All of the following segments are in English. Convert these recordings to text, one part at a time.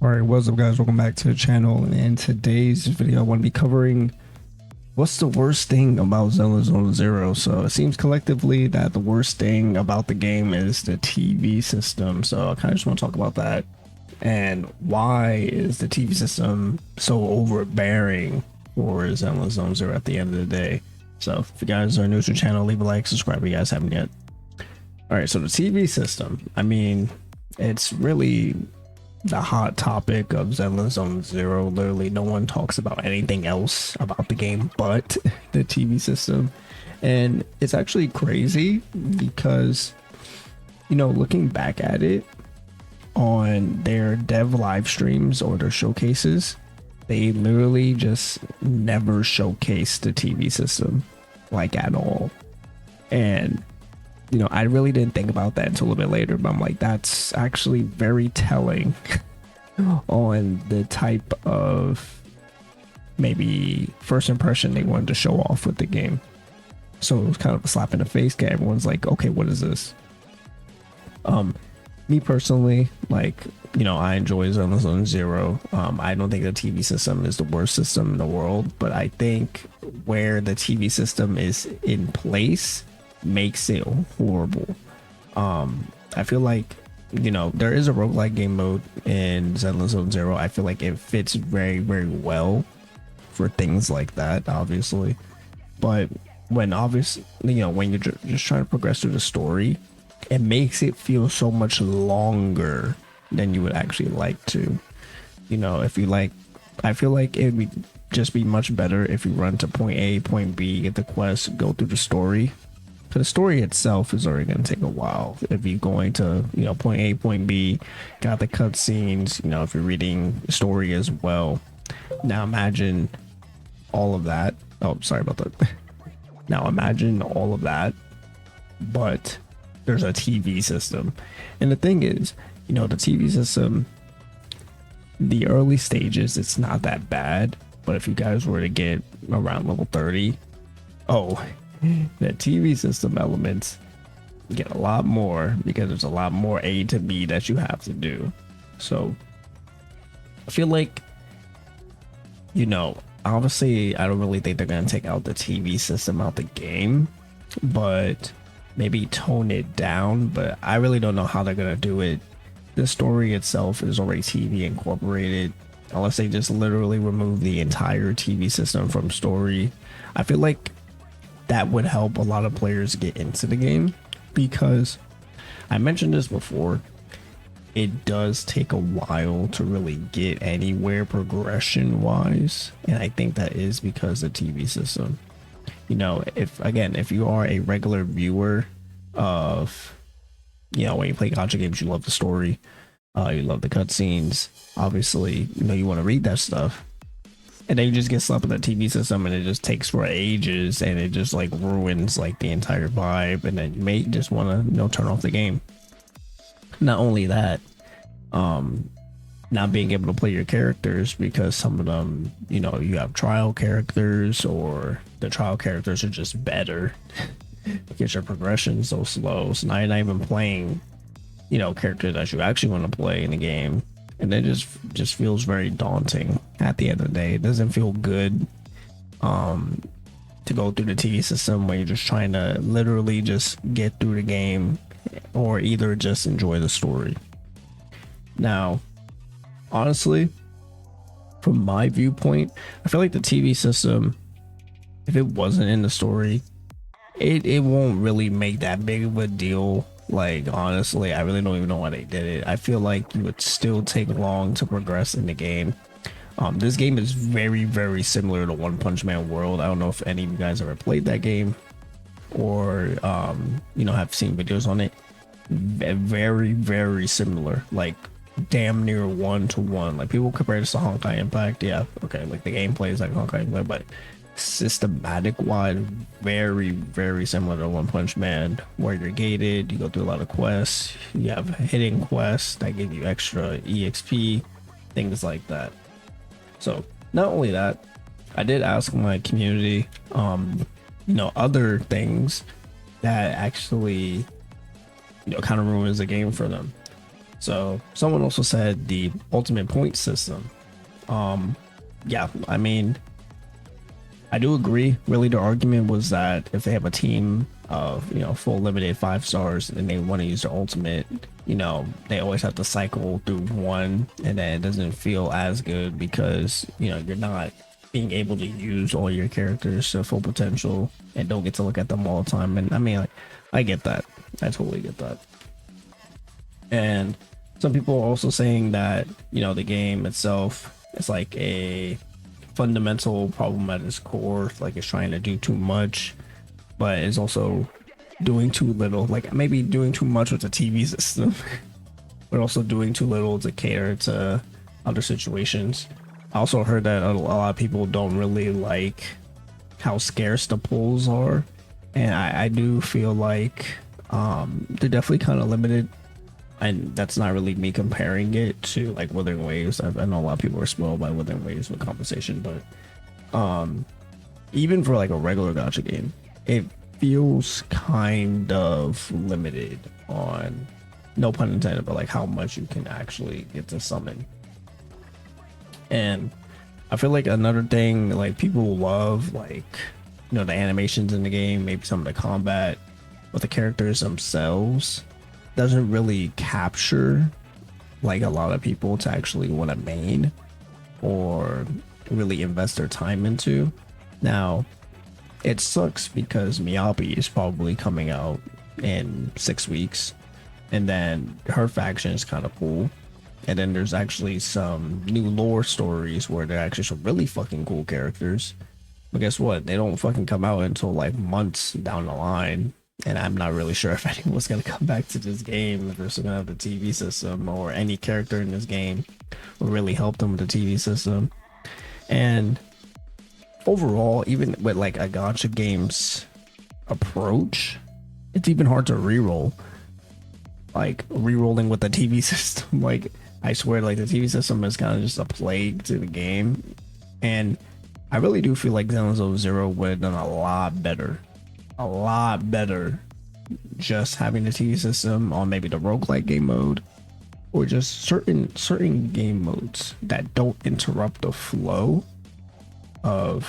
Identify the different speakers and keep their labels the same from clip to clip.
Speaker 1: All right, what's up, guys? Welcome back to the channel. And in today's video, I want to be covering what's the worst thing about Zenless Zero. So it seems collectively that the worst thing about the game is the TV system. So I kind of just want to talk about that and why is the TV system so overbearing for Zenless Zero at the end of the day. So if you guys are new to the channel, leave a like, subscribe if you guys haven't yet. All right, so the TV system. I mean, it's really the hot topic of Zenless Zero. Literally, no one talks about anything else about the game but the TV system, and it's actually crazy because, looking back at it on their dev live streams or their showcases, they literally just never showcased the TV system like at all. And I really didn't think about that until a little bit later, but I'm like, that's actually very telling on the type of maybe first impression they wanted to show off with the game. So it was kind of a slap in the face. Everyone's like, okay, what is this? Me personally, I enjoy Zenless Zero. I don't think the TV system is the worst system in the world, but I think where the TV system is in place makes it horrible. I feel like there is a roguelike game mode in Zenless Zero. I feel like it fits very, very well for things like that, obviously. But when when you're just trying to progress through the story, it makes it feel so much longer than you would actually like to. If you like, I feel like it would just be much better if you run to point A, point B, get the quest, go through the story. The story itself is already going to take a while. If you're going to, point A, point B, got the cutscenes, if you're reading the story as well. Now imagine all of that. Oh, sorry about that. Now imagine all of that, but there's a TV system. And the thing is, the TV system, the early stages, it's not that bad. But if you guys were to get around level 30, oh, the TV system elements get a lot more because there's a lot more A to B that you have to do. So I feel like, obviously I don't really think they're going to take out the TV system out the game, but maybe tone it down. But I really don't know how they're going to do it. The story itself is already TV incorporated, unless they just literally remove the entire TV system from story. I feel like that would help a lot of players get into the game, because I mentioned this before, it does take a while to really get anywhere progression wise, and I think that is because of the TV system. If you are a regular viewer of, when you play gacha games, you love the story, you love the cutscenes, obviously, you want to read that stuff. And then you just get slapped with that TV system and it just takes for ages and it just ruins the entire vibe, and then you may just want to turn off the game. Not only that, not being able to play your characters because some of them, you have trial characters, or the trial characters are just better because your progression is so slow. So now you're not even playing, characters that you actually want to play in the game. And it just feels very daunting at the end of the day. It doesn't feel good to go through the TV system when you're just trying to literally just get through the game, or either just enjoy the story. Now, honestly, from my viewpoint, I feel like the TV system, if it wasn't in the story, it won't really make that big of a deal. Honestly, I really don't even know why they did it. I feel like you would still take long to progress in the game. This game is very, very similar to One Punch Man World. I don't know if any of you guys ever played that game, or have seen videos on it. Very, very similar, damn near 1-to-1. People compare this to Honkai Impact. Yeah, okay, the gameplay is like Honkai Impact, but systematic wide, very, very similar to One Punch Man, where you're gated, you go through a lot of quests, you have hidden quests that give you extra EXP, things like that. So not only that, I did ask my community other things that actually kind of ruins the game for them. So someone also said the ultimate point system. Yeah, I mean, I do agree. Really, the argument was that if they have a team of, full limited 5 stars and they want to use their ultimate, they always have to cycle through one, and then it doesn't feel as good because, you're not being able to use all your characters to full potential and don't get to look at them all the time. And I mean, like, I get that. I totally get that. And some people are also saying that, the game itself is like a fundamental problem at its core, like it's trying to do too much, but it's also doing too little, like maybe doing too much with the TV system, but also doing too little to cater to other situations. I also heard that a lot of people don't really like how scarce the pulls are, and I do feel like they're definitely kind of limited. And that's not really me comparing it to like Wuthering Waves. I know a lot of people are spoiled by Wuthering Waves with compensation, but even for like a regular gacha game, it feels kind of limited on, no pun intended, but like how much you can actually get to summon. And I feel like another thing, like people love, like, the animations in the game, maybe some of the combat, but the characters themselves doesn't really capture like a lot of people to actually want to main or really invest their time into. Now, it sucks because Miyabi is probably coming out in 6 weeks, and then her faction is kind of cool. And then there's actually some new lore stories where they're actually some really fucking cool characters. But guess what? They don't fucking come out until like months down the line. And I'm not really sure if anyone's going to come back to this game, if they're still going to have the TV system, or any character in this game will really help them with the TV system. And overall, even with like a gacha game's approach, it's even hard to reroll. Like rerolling with the TV system, like I swear, like the TV system is kind of just a plague to the game. And I really do feel like Zenless Zero would have done a lot better just having the TV system on maybe the roguelike game mode, or just certain game modes that don't interrupt the flow of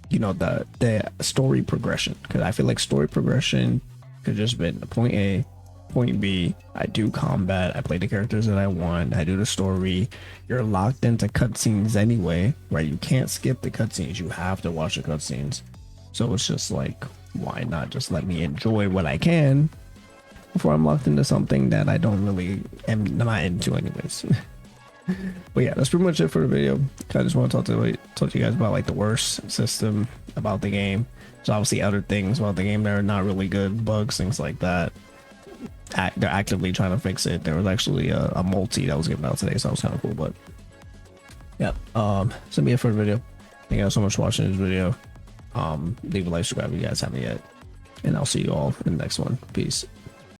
Speaker 1: the story progression. Because I feel like story progression could just been point A, point B. I do combat, I play the characters that I want, I do the story. You're locked into cutscenes anyway, right? You can't skip the cutscenes, you have to watch the cutscenes. So it's just like, why not just let me enjoy what I can before I'm locked into something that I don't really am not into anyways. But yeah, that's pretty much it for the video. I just want to talk to you guys about like the worst system about the game. So obviously other things about the game that are not really good, bugs, things like that. They're actively trying to fix it. There was actually a multi that was given out today, so that was kind of cool. But yeah, that's gonna be it for the video. Thank you guys so much for watching this video. Leave a like, subscribe if you guys haven't yet, and I'll see you all in the next one. Peace.